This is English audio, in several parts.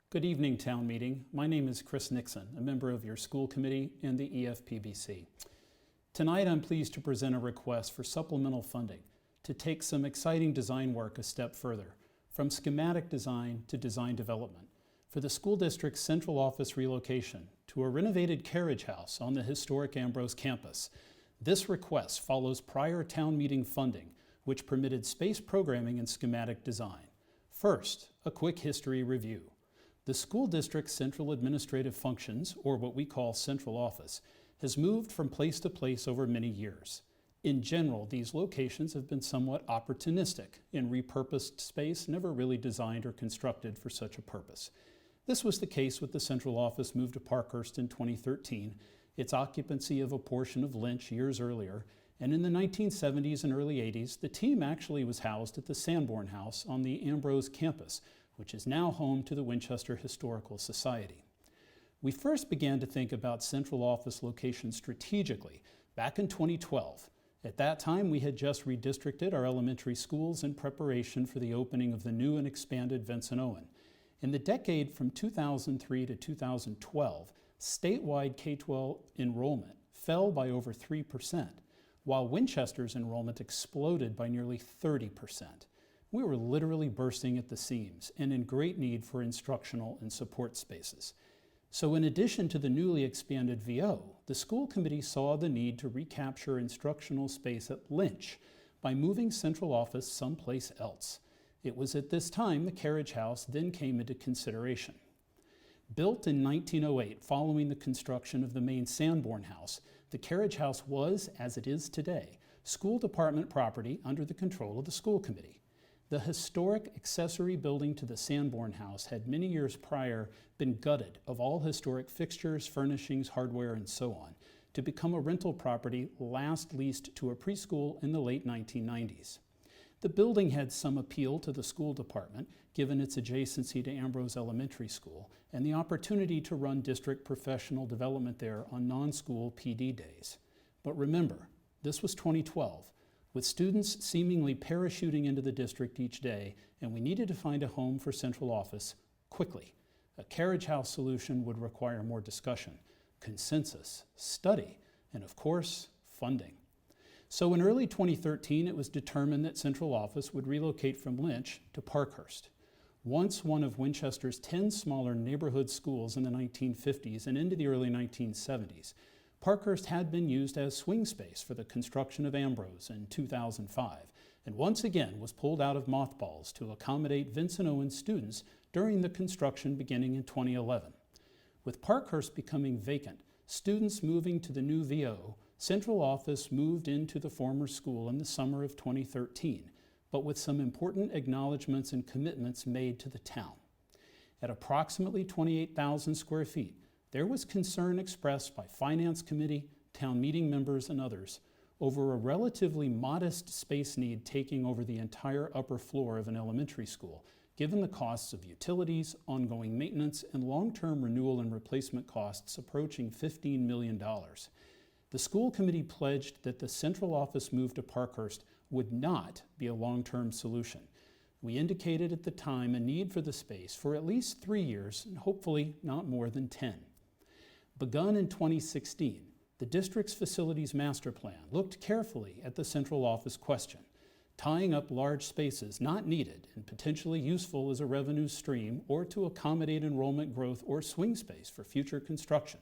Good evening, town meeting. My name is Chris Nixon, a member of your school committee and the EFPBC. Tonight, I'm pleased to present a request for supplemental funding to take some exciting design work a step further, from schematic design to design development, for the school district's central office relocation to a renovated carriage house on the historic Ambrose campus. This request follows prior town meeting funding, which permitted space programming and schematic design. First, a quick history review. The school district's central administrative functions, or what we call central office, has moved from place to place over many years. In general, these locations have been somewhat opportunistic in repurposed space never really designed or constructed for such a purpose. This was the case with the central office move to Parkhurst in 2013, its occupancy of a portion of Lynch years earlier, and in the 1970s and early 80s, the team actually was housed at the Sanborn House on the Ambrose campus, which is now home to the Winchester Historical Society. We first began to think about central office location strategically back in 2012. At that time, we had just redistricted our elementary schools in preparation for the opening of the new and expanded Vincent Owen. In the decade from 2003 to 2012, statewide K-12 enrollment fell by over 3%, while Winchester's enrollment exploded by nearly 30%. We were literally bursting at the seams and in great need for instructional and support spaces. So in addition to the newly expanded VO, the school committee saw the need to recapture instructional space at Lynch by moving central office someplace else. It was at this time the carriage house then came into consideration. Built in 1908 following the construction of the main Sanborn House, the carriage house was, as it is today, school department property under the control of the school committee. The historic accessory building to the Sanborn House had many years prior been gutted of all historic fixtures, furnishings, hardware, and so on, to become a rental property last leased to a preschool in the late 1990s. The building had some appeal to the school department, given its adjacency to Ambrose Elementary School, and the opportunity to run district professional development there on non-school PD days. But remember, this was 2012. With students seemingly parachuting into the district each day, and we needed to find a home for central office quickly. A carriage house solution would require more discussion, consensus, study, and of course, funding. So in early 2013, it was determined that central office would relocate from Lynch to Parkhurst. Once one of Winchester's 10 smaller neighborhood schools in the 1950s and into the early 1970s, Parkhurst had been used as swing space for the construction of Ambrose in 2005, and once again was pulled out of mothballs to accommodate Vincent Owen students during the construction beginning in 2011. With Parkhurst becoming vacant, students moving to the new VO, central office moved into the former school in the summer of 2013, but with some important acknowledgments and commitments made to the town. At approximately 28,000 square feet, there was concern expressed by Finance Committee, town meeting members, and others over a relatively modest space need taking over the entire upper floor of an elementary school, given the costs of utilities, ongoing maintenance, and long-term renewal and replacement costs approaching $15 million. The school committee pledged that the central office move to Parkhurst would not be a long-term solution. We indicated at the time a need for the space for at least 3 years, and hopefully not more than 10. Begun in 2016, the district's facilities master plan looked carefully at the central office question, tying up large spaces not needed and potentially useful as a revenue stream or to accommodate enrollment growth or swing space for future construction.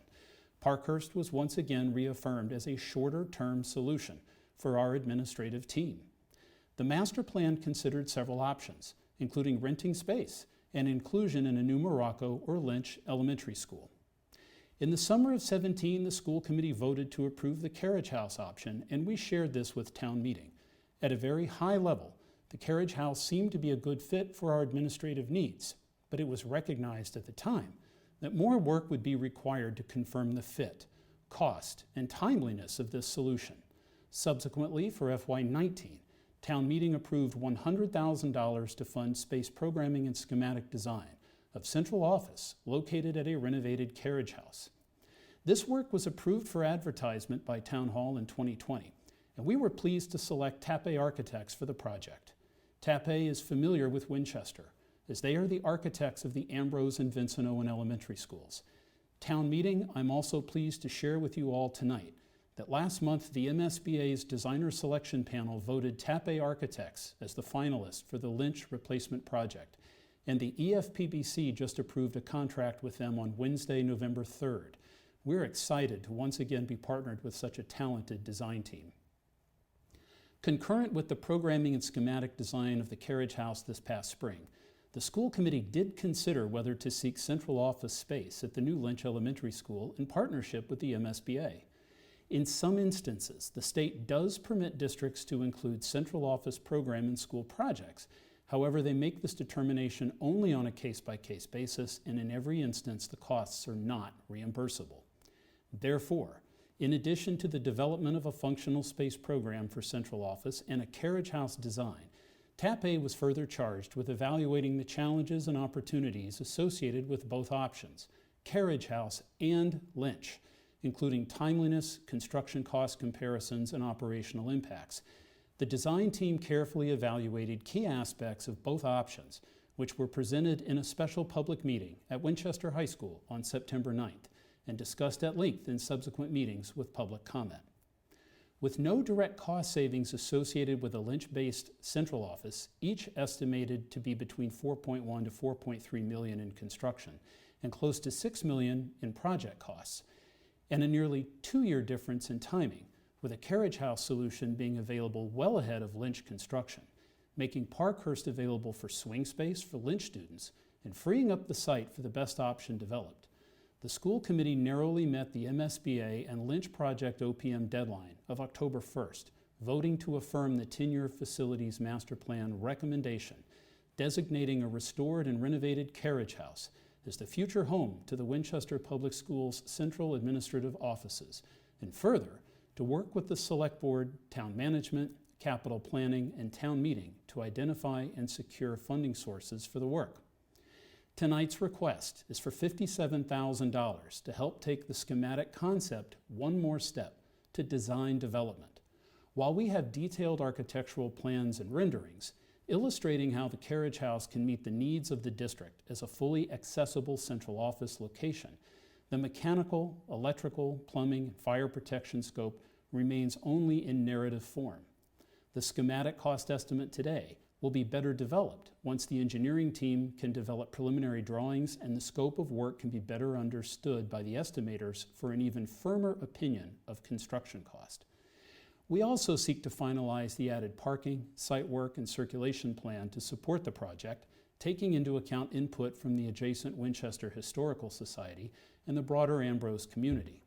Parkhurst was once again reaffirmed as a shorter-term solution for our administrative team. The master plan considered several options, including renting space and inclusion in a new Morocco or Lynch elementary school. In the summer of 17, the school committee voted to approve the carriage house option, and we shared this with town meeting. At a very high level, the carriage house seemed to be a good fit for our administrative needs, but it was recognized at the time that more work would be required to confirm the fit, cost, and timeliness of this solution. Subsequently, for FY19, town meeting approved $100,000 to fund space programming and schematic design of central office located at a renovated carriage house. This work was approved for advertisement by Town Hall in 2020, and we were pleased to select Tappe Architects for the project. Tappe is familiar with Winchester. as they are the architects of the Ambrose and Vincent Owen Elementary Schools. Town meeting, I'm also pleased to share with you all tonight that last month the MSBA's designer selection panel voted TAPE Architects as the finalist for the Lynch replacement project, and the EFPBC just approved a contract with them on Wednesday, November 3rd. We're excited to once again be partnered with such a talented design team. Concurrent with the programming and schematic design of the carriage house this past spring, the school committee did consider whether to seek central office space at the new Lynch Elementary School in partnership with the MSBA. In some instances, the state does permit districts to include central office program in school projects. However, they make this determination only on a case-by-case basis, and in every instance, the costs are not reimbursable. Therefore, in addition to the development of a functional space program for central office and a carriage house design, TAPE was further charged with evaluating the challenges and opportunities associated with both options, carriage house and Lynch, including timeliness, construction cost comparisons, and operational impacts. The design team carefully evaluated key aspects of both options, which were presented in a special public meeting at Winchester High School on September 9th and discussed at length in subsequent meetings with public comment. With no direct cost savings associated with a Lynch-based central office, each estimated to be between $4.1 to $4.3 million in construction and close to $6 million in project costs, and a nearly 2-year difference in timing, with a carriage house solution being available well ahead of Lynch construction, making Parkhurst available for swing space for Lynch students and freeing up the site for the best option developed. The school committee narrowly met the MSBA and Lynch project OPM deadline of October 1st, voting to affirm the 10-year facilities master plan recommendation, designating a restored and renovated carriage house as the future home to the Winchester Public Schools central administrative offices, and further, to work with the Select Board, Town Management, Capital Planning, and Town Meeting to identify and secure funding sources for the work. Tonight's request is for $57,000 to help take the schematic concept one more step to design development. While we have detailed architectural plans and renderings illustrating how the carriage house can meet the needs of the district as a fully accessible central office location, the mechanical, electrical, plumbing, and fire protection scope remains only in narrative form. The schematic cost estimate today will be better developed once the engineering team can develop preliminary drawings and the scope of work can be better understood by the estimators for an even firmer opinion of construction cost. We also seek to finalize the added parking, site work, and circulation plan to support the project, taking into account input from the adjacent Winchester Historical Society and the broader Ambrose community.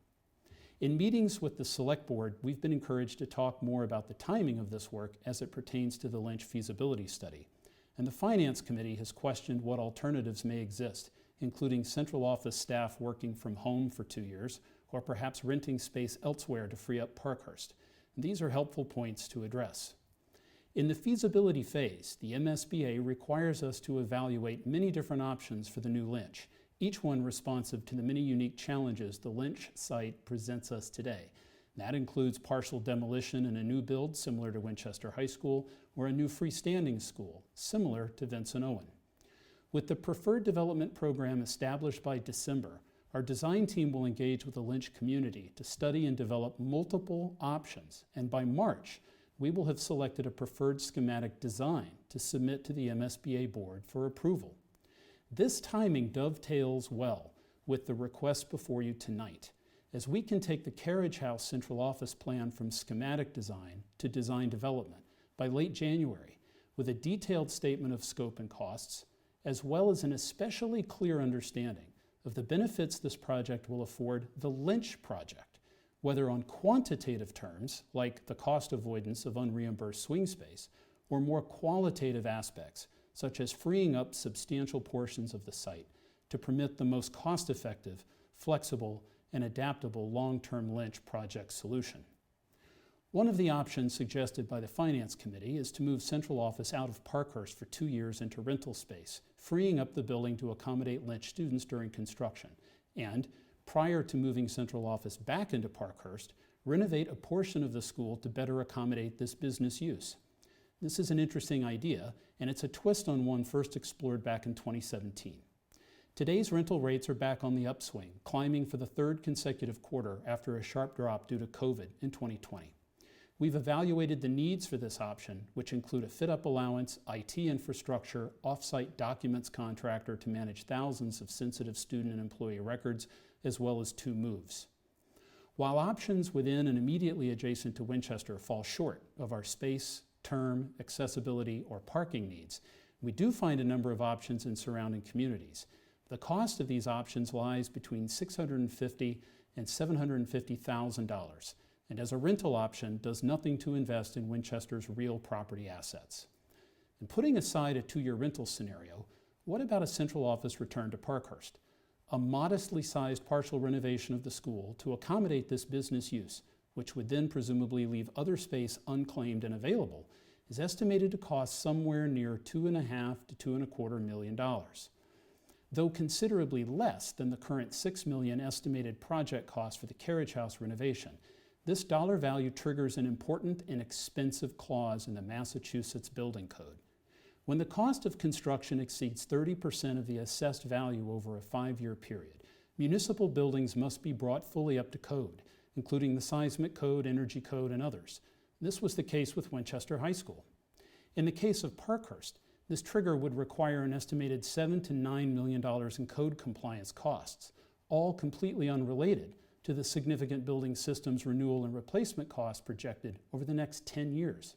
In meetings with the Select Board, we've been encouraged to talk more about the timing of this work as it pertains to the Lynch feasibility study. And the Finance Committee has questioned what alternatives may exist, including central office staff working from home for 2 years, or perhaps renting space elsewhere to free up Parkhurst. And these are helpful points to address. In the feasibility phase, the MSBA requires us to evaluate many different options for the new Lynch, each one responsive to the many unique challenges the Lynch site presents us today. That includes partial demolition and a new build similar to Winchester High School, or a new freestanding school similar to Vincent Owen. With the preferred development program established by December, our design team will engage with the Lynch community to study and develop multiple options, and by March, we will have selected a preferred schematic design to submit to the MSBA board for approval. This timing dovetails well with the request before you tonight, as we can take the carriage house central office plan from schematic design to design development by late January, with a detailed statement of scope and costs, as well as an especially clear understanding of the benefits this project will afford the Lynch project, whether on quantitative terms, like the cost avoidance of unreimbursed swing space, or more qualitative aspects, such as freeing up substantial portions of the site to permit the most cost-effective, flexible, and adaptable long-term Lynch project solution. One of the options suggested by the Finance Committee is to move central office out of Parkhurst for 2 years into rental space, freeing up the building to accommodate Lynch students during construction, and, prior to moving central office back into Parkhurst, renovate a portion of the school to better accommodate this business use. This is an interesting idea, and it's a twist on one first explored back in 2017. Today's rental rates are back on the upswing, climbing for the third consecutive quarter after a sharp drop due to COVID in 2020. We've evaluated the needs for this option, which include a fit-up allowance, IT infrastructure, off-site documents contractor to manage thousands of sensitive student and employee records, as well as 2 moves. While options within and immediately adjacent to Winchester fall short of our space, term, accessibility, or parking needs, we do find a number of options in surrounding communities. The cost of these options lies between $650,000 and $750,000, and as a rental option does nothing to invest in Winchester's real property assets. And putting aside a 2-year rental scenario, what about a central office return to Parkhurst? A modestly sized partial renovation of the school to accommodate this business use, which would then presumably leave other space unclaimed and available, is estimated to cost somewhere near $2.5 to $2.25 million. Though considerably less than the current $6 million estimated project cost for the carriage house renovation, this dollar value triggers an important and expensive clause in the Massachusetts Building Code. When the cost of construction exceeds 30% of the assessed value over a 5-year period, municipal buildings must be brought fully up to code, including the seismic code, energy code, and others. This was the case with Winchester High School. In the case of Parkhurst, this trigger would require an estimated $7 to $9 million in code compliance costs, all completely unrelated to the significant building systems renewal and replacement costs projected over the next 10 years.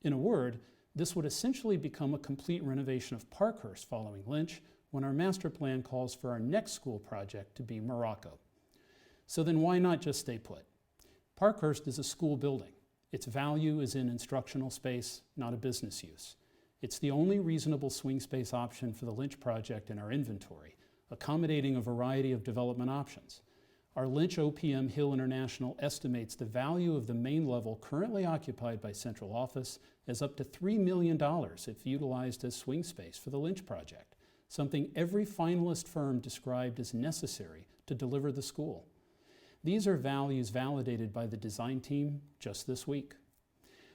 In a word, this would essentially become a complete renovation of Parkhurst following Lynch, when our master plan calls for our next school project to be Morocco. So then why not just stay put? Parkhurst is a school building. Its value is in instructional space, not a business use. It's the only reasonable swing space option for the Lynch project in our inventory, accommodating a variety of development options. Our Lynch OPM Hill International estimates the value of the main level currently occupied by central office as up to $3 million if utilized as swing space for the Lynch project, something every finalist firm described as necessary to deliver the school. These are values validated by the design team just this week.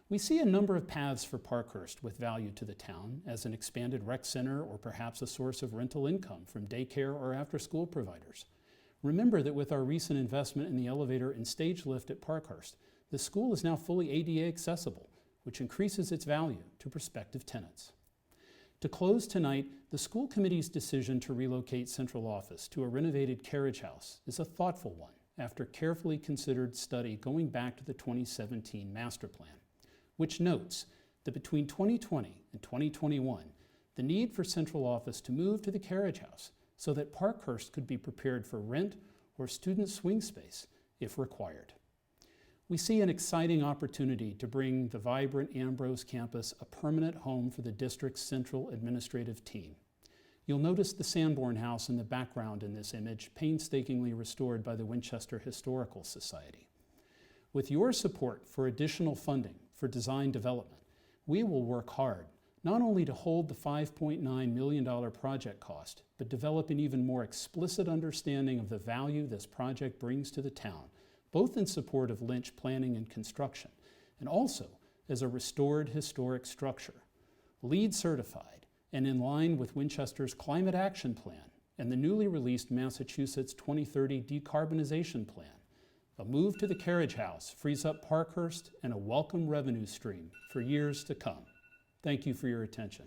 We see a number of paths for Parkhurst with value to the town as an expanded rec center or perhaps a source of rental income from daycare or after-school providers. Remember that with our recent investment in the elevator and stage lift at Parkhurst, the school is now fully ADA accessible, which increases its value to prospective tenants. To close tonight, the school committee's decision to relocate central office to a renovated carriage house is a thoughtful one after carefully considered study going back to the 2017 master plan, which notes that between 2020 and 2021, the need for central office to move to the carriage house so that Parkhurst could be prepared for rent or student swing space if required. We see an exciting opportunity to bring the vibrant Ambrose campus a permanent home for the district's central administrative team. You'll notice the Sanborn House in the background in this image, painstakingly restored by the Winchester Historical Society. With your support for additional funding for design development, we will work hard not only to hold the $5.9 million project cost, but develop an even more explicit understanding of the value this project brings to the town, both in support of Lynch planning and construction, and also as a restored historic structure, LEED certified, and in line with Winchester's Climate Action Plan and the newly released Massachusetts 2030 Decarbonization Plan. A move to the carriage house frees up Parkhurst and a welcome revenue stream for years to come. Thank you for your attention.